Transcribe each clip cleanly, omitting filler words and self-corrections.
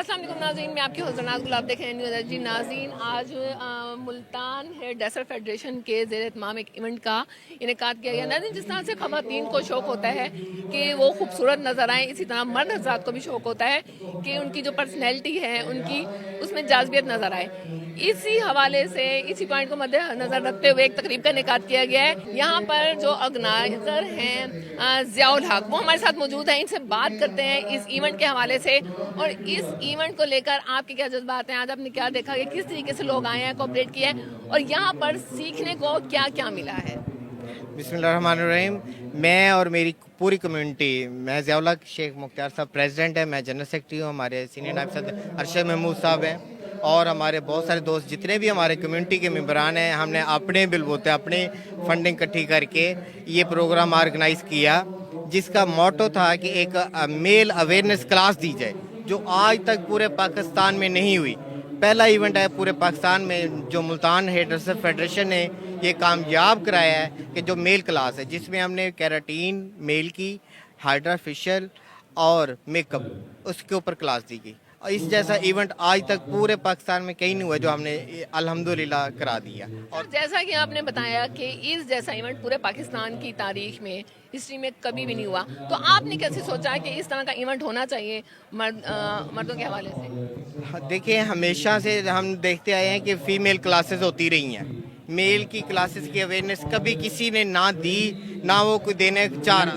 अस्सलाम वालेकुम नाज़रीन, मैं आपकी हज़रत गुलाब देख रहे हैं न्यूज़ जी। नाज़रीन, आज मुल्तान हेयर ड्रेसर फेडरेशन के ज़ेर एहतमाम एक इवेंट का इनेकाद किया गया। नाज़रीन, जिस तरह से ख़वातीन को शौक़ होता है कि वो खूबसूरत नज़र आएँ, इसी तरह मर्द हज़रात को भी शौक़ होता है कि उनकी जो पर्सनैलिटी है उनकी उसमें जाज़बियत नज़र आए। इसी हवाले से इसी पॉइंट को मद्देनज़र रखते हुए एक तकरीब का इनेकाद किया गया है। यहाँ पर जो ऑर्गेनाइज़र हैं ज़ियाउल हक, वो हमारे साथ मौजूद हैं। इनसे बात करते हैं इस इवेंट के हवाले से और इस इवेंट को लेकर आपके क्या जज्बात हैं। आज आपने क्या देखा कि किस तरीके से लोग आए हैं, कोऑपरेट किए हैं और यहाँ पर सीखने को क्या क्या मिला है। बिस्मिल्लाहिर्रहमानिर्रहीम। मैं और मेरी पूरी कम्युनिटी, मैं ज़ियाउल हक शेख मुख्तार साहब प्रेसिडेंट है, मैं जनरल सेक्रेटरी हूँ, हमारे सीनियर नायब सदर अरशद महमूद साहब हैं और हमारे बहुत सारे दोस्त जितने भी हमारे कम्युनिटी के मेंबरान हैं। हमने अपने बिलबोते अपनी फंडिंग इकट्ठी करके ये प्रोग्राम ऑर्गेनाइज़ किया, जिसका मोटो था कि एक मेल अवेयरनेस क्लास दी जाए जो आज तक पूरे पाकिस्तान में नहीं हुई। पहला इवेंट है पूरे पाकिस्तान में जो मुल्तान हेयर ड्रेसर फेडरेशन ने ये कामयाब कराया है कि जो मेल क्लास है, जिसमें हमने केराटीन मेल की, हाइड्रा फेशियल और मेकअप उसके ऊपर क्लास दी गई। और इस जैसा इवेंट आज तक पूरे पाकिस्तान में कहीं नहीं हुआ जो हमने अल्हम्दुलिल्लाह करा दिया। और जैसा कि आपने बताया कि इस जैसा इवेंट पूरे पाकिस्तान की तारीख में, हिस्ट्री में कभी भी नहीं हुआ, तो आपने कैसे सोचा है कि इस तरह का इवेंट होना चाहिए मर्दों के हवाले से? देखिए, हमेशा से हम देखते आए हैं कि फ़ीमेल क्लासेस होती रही हैं। मेल की क्लासेस की अवेयरनेस कभी किसी ने ना दी, ना वो कोई देने चाह रहा।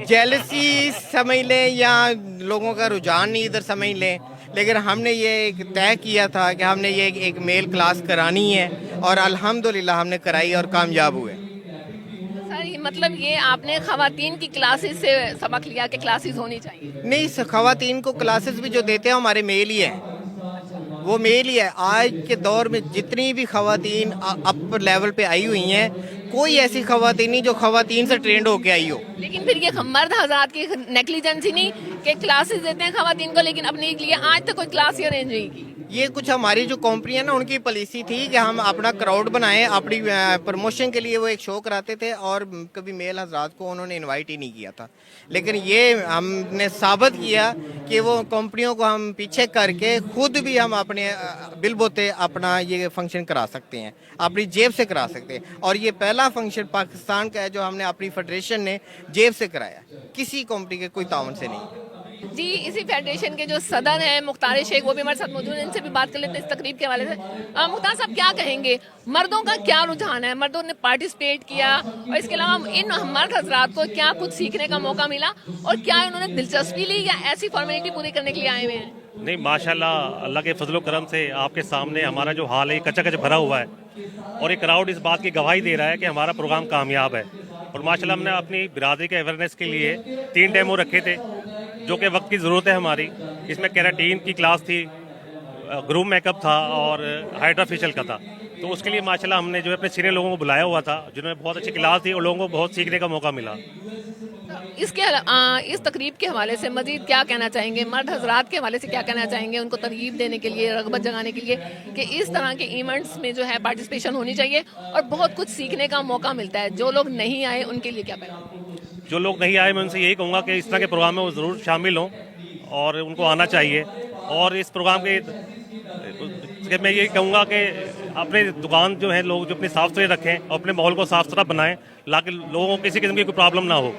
जेलसी समझ लें या लोगों का रुझान नहीं इधर समझ लें, लेकिन हमने ये एक तय किया था कि हमने ये एक मेल क्लास करानी है और अल्हम्दुलिल्लाह हमने कराई और कामयाब हुए। सर, मतलब ये आपने ख़वातीन की क्लासेस से सबक लिया कि क्लासेस होनी चाहिए? नहीं, ख़वातीन को क्लासेस भी जो देते हैं हमारे मेल ही हैं, वो मेल ही है। आज के दौर में जितनी भी ख़वातीन अपर लेवल पे आई हुई हैं, कोई ऐसी ख़वातीन नहीं जो ख़वातीन से ट्रेंड होके आई हो। लेकिन फिर ये मर्द हज़रात की नेग्लिजेंसी नहीं कि क्लासेस देते हैं ख़वातीन को, लेकिन अपने लिए आज तक कोई क्लास ही अरेंज नहीं की। ये कुछ हमारी जो कंपनी है ना, उनकी पॉलिसी थी कि हम अपना क्राउड बनाएं, अपनी प्रमोशन के लिए वो एक शो कराते थे और कभी मेल हजरात को उन्होंने इनवाइट ही नहीं किया था। लेकिन ये हमने साबित किया कि वो कंपनियों को हम पीछे करके खुद भी हम अपने बिलबोते अपना ये फंक्शन करा सकते हैं, अपनी जेब से करा सकते हैं। और ये पहला फंक्शन पाकिस्तान का है जो हमने अपनी फेडरेशन ने जेब से कराया, किसी कंपनी के कोई ताउन से नहीं। जी, इसी फेडरेशन के जो सदर हैं मुख्तार शेख, वो भी हमारे साथ मौजूद हैं। इनसे भी बात कर लेते हैं इस तकरीब के हवाले से। मुख्तार साहब, क्या कहेंगे, मर्दों का क्या रुझान है? मर्दों ने पार्टिसिपेट किया और इसके अलावा इन मर्द हजरात को क्या कुछ सीखने का मौका मिला और क्या इन्होंने दिलचस्पी ली या ऐसी फॉर्मेलिटी पूरी करने के लिए आए हुए हैं? नहीं, माशाल्लाह, अल्लाह के फजलो करम से आपके सामने हमारा जो हाल है कच्चा कच्चा भरा हुआ है और ये क्राउड इस बात की गवाही दे रहा है कि हमारा प्रोग्राम कामयाब है। और माशाल्लाह हमने अपनी बिरादरी के अवेयरनेस के लिए 3 डेमो रखे थे जो कि वक्त की ज़रूरत है हमारी। इसमें केराटीन की क्लास थी, ग्रूम मेकअप था और हाइड्रा फेशियल का था। तो उसके लिए माशाल्लाह हमने जो है अपने सीनियर लोगों को बुलाया हुआ था जिन्होंने बहुत अच्छी क्लास दी और लोगों को बहुत सीखने का मौका मिला। इसके इस तकरीब के हवाले से मजीद क्या कहना चाहेंगे? मर्द हजरात के हवाले से क्या कहना चाहेंगे उनको तरगीब देने के लिए, रगबत जगाने के लिए कि इस तरह के इवेंट्स में जो है पार्टिसिपेशन होनी चाहिए और बहुत कुछ सीखने का मौका मिलता है? जो लोग नहीं आए उनके लिए क्या पैगाम? जो लोग नहीं आए मैं उनसे यही कहूँगा कि इस तरह के प्रोग्राम में वो ज़रूर शामिल हों और उनको आना चाहिए। और इस प्रोग्राम के मैं यही कहूँगा कि अपने दुकान जो है लोग जो अपनी साफ़ सुथरे रखें और अपने माहौल को साफ़ सुथरा बनाएं, ताकि लोगों को किसी किस्म की कोई प्रॉब्लम ना हो।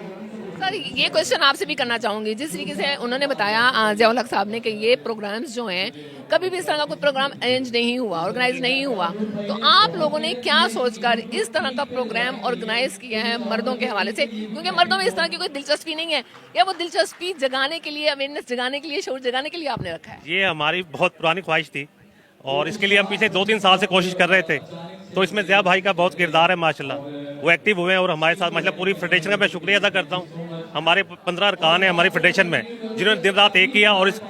सर, ये क्वेश्चन आपसे भी करना चाहूँगी। जिस तरीके से उन्होंने बताया ज़ियाउल हक साहब ने कि ये प्रोग्राम्स जो हैं कभी भी इस तरह का कोई प्रोग्राम अरेंज नहीं हुआ, ऑर्गेनाइज नहीं हुआ, तो आप लोगों ने क्या सोचकर इस तरह का प्रोग्राम ऑर्गेनाइज किया है मर्दों के हवाले से? क्योंकि मर्दों में इस तरह की कोई दिलचस्पी नहीं है, या वो दिलचस्पी जगाने के लिए, अवेयरनेस जगाने के लिए, शऊर जगाने के लिए आपने रखा है? ये हमारी बहुत पुरानी ख्वाहिश थी और इसके लिए हम पिछले 2-3 साल से कोशिश कर रहे थे। तो इसमें ज़िया भाई का बहुत किरदार है माशाल्लाह, वो एक्टिव हुए हैं और हमारे साथ माशाल्लाह पूरी फेडरेशन का मैं शुक्रिया अदा करता हूँ। हमारे 15 अरकान हैं हमारी फेडरेशन में जिन्होंने दिन रात एक किया और इस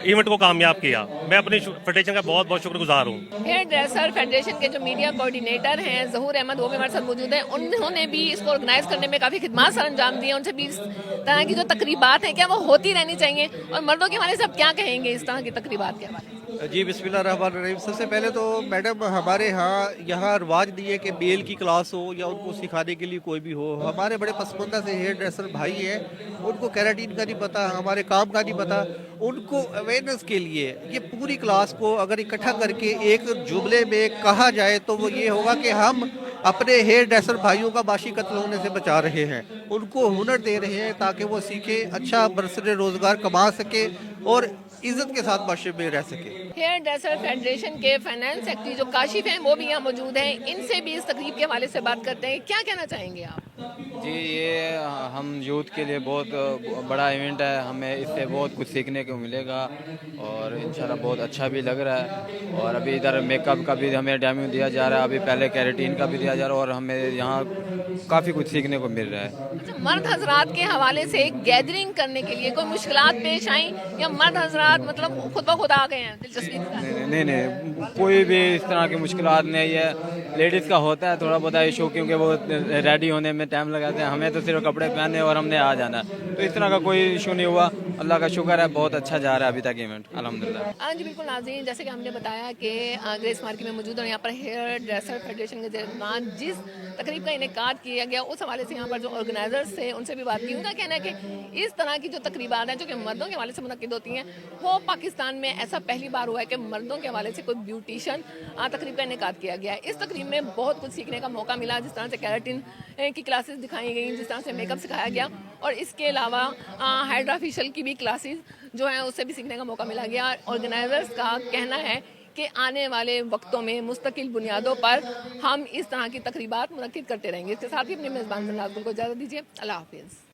इवेंट को कामयाब किया। मैं अपनी फेडरेशन का बहुत बहुत शुक्रगुजार हूँ। हेयर ड्रेसर फेडरेशन के जो मीडिया कोऑर्डिनेटर हैं ज़हूर अहमद, वो भी हमारे साथ मौजूद हैं। उन्होंने भी इसको ऑर्गेनाइज करने में काफ़ी खिदमत सर अंजाम दिए। उनसे भी इस तरह की जो तकरीबात हैं क्या वो होती रहनी चाहिए और मर्दों के हवाले से आप क्या कहेंगे इस तरह की तकरीबात के हवाले से? जी बिस्मिल्लाहिर्रहमानिर्रहीम। सबसे पहले तो मैडम हमारे यहाँ रिवाज नहीं है कि मेल की क्लास हो या उनको सिखाने के लिए कोई भी हो। हमारे बड़े पसमानदा से हेयर ड्रेसर भाई हैं, उनको कैराटीन का नहीं पता, हमारे काम का नहीं पता। उनको अवेयरनेस के लिए ये पूरी क्लास को अगर इकट्ठा करके एक जुमले में कहा जाए तो वो ये होगा कि हम अपने हेयर ड्रेसर भाइयों का माशी कत्ल होने से बचा रहे हैं, उनको हुनर दे रहे हैं ताकि वो सीखे, अच्छा बरसरे रोजगार कमा सके और इज्जत के साथ माशरे में रह सके। हेयर ड्रेसर फेडरेशन के फाइनेंस सेक्रेटरी जो काशिफ हैं वो भी यहाँ मौजूद हैं, इनसे भी इस तकरीब के हवाले से बात करते हैं। क्या कहना चाहेंगे आप? जी, ये हम यूथ के लिए बहुत बड़ा इवेंट है, हमें इससे बहुत कुछ सीखने को मिलेगा और इंशाल्लाह बहुत अच्छा भी लग रहा है। और अभी इधर मेकअप का भी हमें डेमो दिया जा रहा है, अभी पहले कैरेटीन का भी दिया जा रहा है और हमें यहाँ काफ़ी कुछ सीखने को मिल रहा है। अच्छा, मर्द हजरात के हवाले से गैदरिंग करने के लिए कोई मुश्किलात पेश आई या मर्द हजरात मतलब खुद ब खुद आ गए हैं दिलचस्पी के साथ? नहीं, कोई भी इस तरह की मुश्किलात नहीं है। लेडीज़ का होता है थोड़ा बहुत इशू क्योंकि वो रेडी होने में टाइम लगाते हैं, हमें तो सिर्फ कपड़े पहने और हमने आ जाना, तो इस तरह का कोई इशू नहीं हुआ। अल्लाह का शुक्र है, बहुत अच्छा जा रहा है अभी तक इवेंट अल्हम्दुलिल्लाह। हाँ जी बिल्कुल नाज़रीन, जैसे कि हमने बताया कि ग्रेस मार्केट में मौजूद और यहाँ पर हेयर ड्रेसर फेडरेशन के ज़रिए जिस तकरीब का इनेकाद किया गया उस हवाले से यहाँ पर जो ऑर्गेनाइजर्स थे उनसे भी बात की। उनका कहना है कि इस तरह की जो तकरीबात हैं जो कि मर्दों के हवाले से मुनक्किद होती हैं, वो पाकिस्तान में ऐसा पहली बार हुआ है कि मर्दों के हवाले से कोई ब्यूटिशन तकरीब का इनेकाद किया गया है। इस तकरीब में बहुत कुछ सीखने का मौका मिला, जिस तरह से कैराटिन की क्लासेस दिखाई गई, जिस तरह से मेकअप सिखाया गया और इसके अलावा हाइड्रा फेशियल की भी क्लासेस जो हैं उससे भी सीखने का मौका मिला गया। ऑर्गेनाइजर्स का कहना है कि आने वाले वक्तों में मुस्तकिल बुनियादों पर हम इस तरह की तकरीबात मुनक्किद करते रहेंगे। इसके साथ ही अपने मेज़बान को इजाज़त दीजिए। अल्लाह हाफिज़।